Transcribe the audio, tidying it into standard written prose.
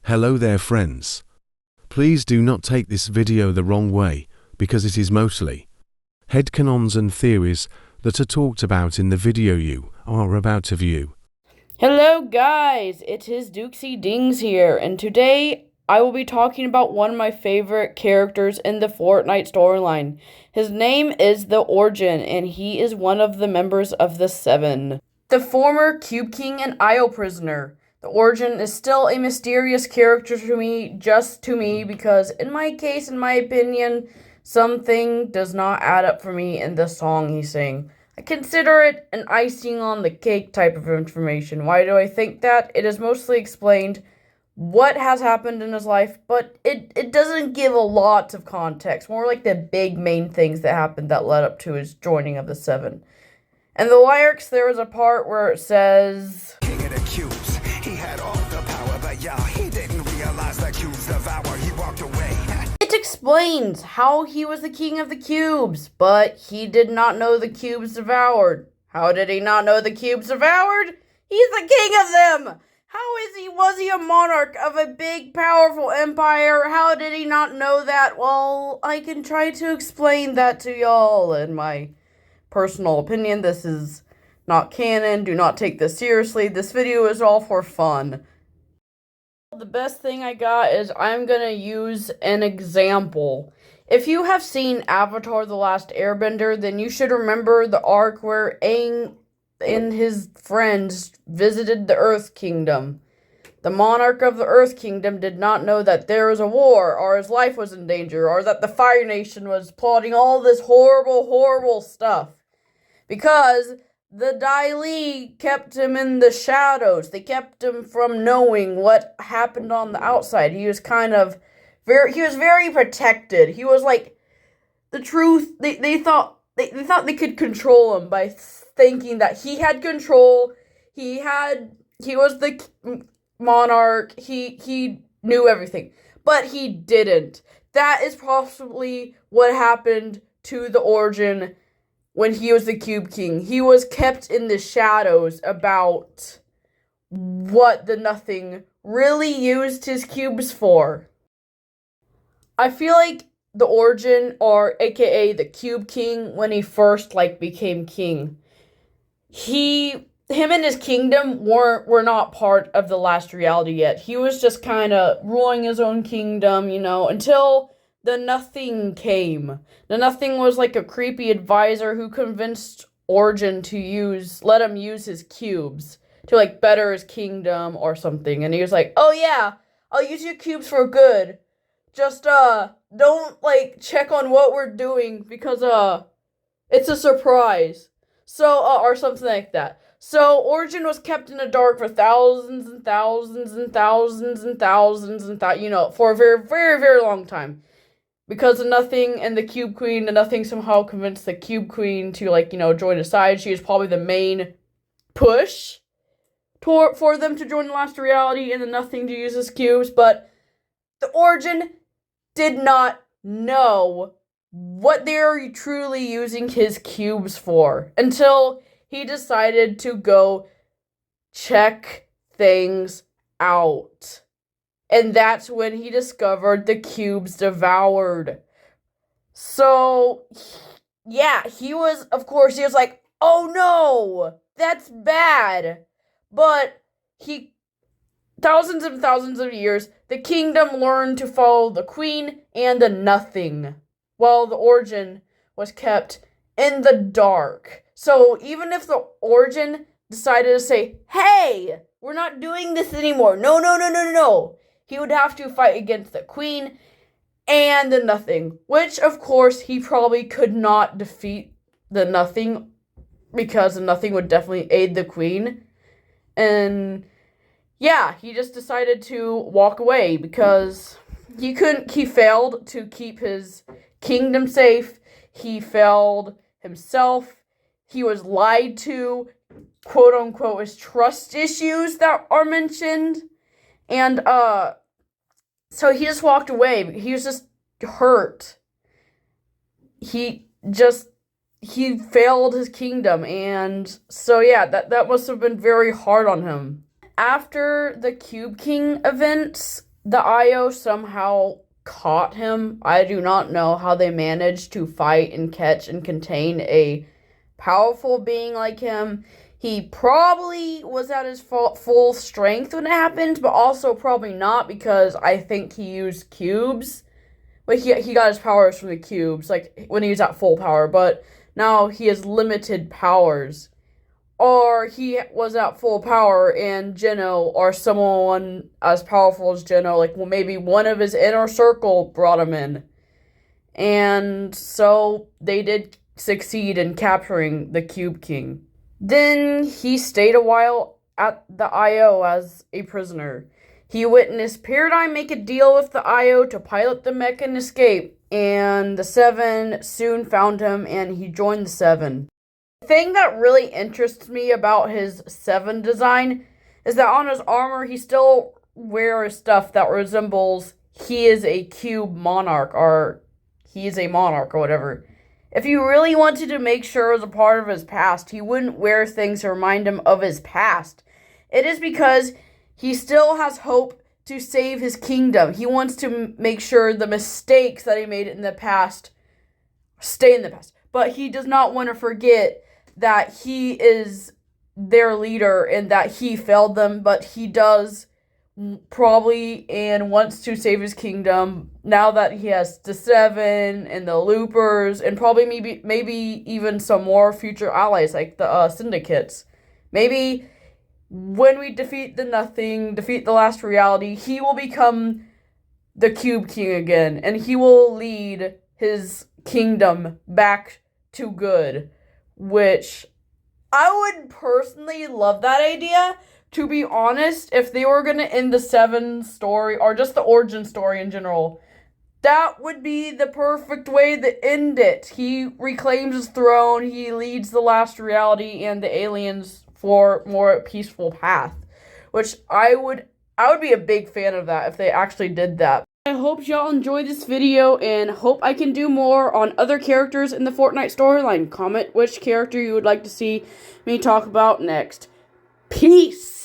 Hello there friends. Please do not take this video the wrong way because it is mostly headcanons and theories that are talked about in the video you are about to view. Hello guys, it is Dukesy Dings here, and today I will be talking about one of my favorite characters in the Fortnite storyline. His name is the Origin, and he is one of the members of the Seven. The former Cube King and IO prisoner. The Origin is still a mysterious character to me, because in my case, in my opinion, something does not add up for me in the song he sang. I consider it an icing on the cake type of information. Why do I think that? It is mostly explained what has happened in his life, but it doesn't give a lot of context. More like the big main things that happened that led up to his joining of the Seven. And the lyrics, there is a part where it says, King of the cubes, he had all the power, but yeah, he didn't realize the cubes devour, he walked away. It explains how he was the king of the cubes, but he did not know the cubes devoured. How did he not know the cubes devoured? He's the king of them! Was he a monarch of a big, powerful empire? How did he not know that? Well, I can try to explain that to y'all in my personal opinion. This is not canon. Do not take this seriously. This video is all for fun. The best thing I got is I'm gonna use an example. If you have seen Avatar: The Last Airbender, then you should remember the arc where Aang and his friends visited the Earth Kingdom. The monarch of the Earth Kingdom did not know that there was a war, or his life was in danger, or that the Fire Nation was plotting all this horrible, horrible stuff. Because the Dai Li kept him in the shadows. They kept him from knowing what happened on the outside. He was very protected. He was like the truth. They thought they could control him by thinking that he had control. He was the monarch. He knew everything, but he didn't. That is possibly what happened to the Origin when he was the Cube King. He was kept in the shadows about what the Nothing really used his cubes for. I feel like the Origin, or aka the Cube King, when he first became king, him and his kingdom were not part of the last reality yet. He was just kind of ruling his own kingdom, until the Nothing came. The Nothing was like a creepy advisor who convinced Origin to let him use his cubes to better his kingdom or something. And he was like, "Oh yeah, I'll use your cubes for good. Just don't check on what we're doing because it's a surprise." So or something like that. So Origin was kept in the dark for thousands and thousands and thousands and thousands and for a very, very, very long time. Because the Nothing and the Cube Queen, the Nothing somehow convinced the Cube Queen to, join his side. She was probably the main push for them to join the last reality and the Nothing to use his cubes. But the Origin did not know what they were truly using his cubes for until he decided to go check things out. And that's when he discovered the cubes devoured. So, yeah, he was like, "Oh no, that's bad." But thousands and thousands of years, the kingdom learned to follow the queen and the Nothing, while the Origin was kept in the dark. So even if the Origin decided to say, "Hey, we're not doing this anymore. No, no, no, no, no, no," he would have to fight against the Queen and the Nothing, which, of course, he probably could not defeat the Nothing because the Nothing would definitely aid the Queen. And, yeah, he just decided to walk away because he failed to keep his kingdom safe. He failed himself. He was lied to, quote-unquote, his trust issues that are mentioned. And, so he just walked away. He was just hurt. He failed his kingdom, and so yeah, that must have been very hard on him. After the Cube King events, the IO somehow caught him. I do not know how they managed to fight and catch and contain a powerful being like him. He probably was at his full strength when it happened, but also probably not, because I think he used cubes. But he got his powers from the cubes, like when he was at full power, but now he has limited powers. Or he was at full power and Geno, or someone as powerful as Geno, like maybe one of his inner circle brought him in. And so they did succeed in capturing the Cube King. Then he stayed a while at the IO as a prisoner. He witnessed Paradigm make a deal with the IO to pilot the mech and escape, and the Seven soon found him and he joined the Seven. The thing that really interests me about his Seven design is that on his armor he still wears stuff that resembles he is a cube monarch, or he is a monarch, or whatever. If he really wanted to make sure it was a part of his past, he wouldn't wear things to remind him of his past. It is because he still has hope to save his kingdom. He wants to make sure the mistakes that he made in the past stay in the past. But he does not want to forget that he is their leader and that he failed them, but he does probably and wants to save his kingdom now that he has the Seven and the Loopers and probably maybe even some more future allies like the syndicates. Maybe when we defeat the last reality, he will become the Cube King again, and he will lead his kingdom back to good, which I would personally love that idea. To be honest, if they were going to end the Seven story, or just the origin story in general, that would be the perfect way to end it. He reclaims his throne, he leads the last reality and the aliens for more peaceful path, which I would be a big fan of that if they actually did that. I hope y'all enjoyed this video and hope I can do more on other characters in the Fortnite storyline. Comment which character you would like to see me talk about next. Peace!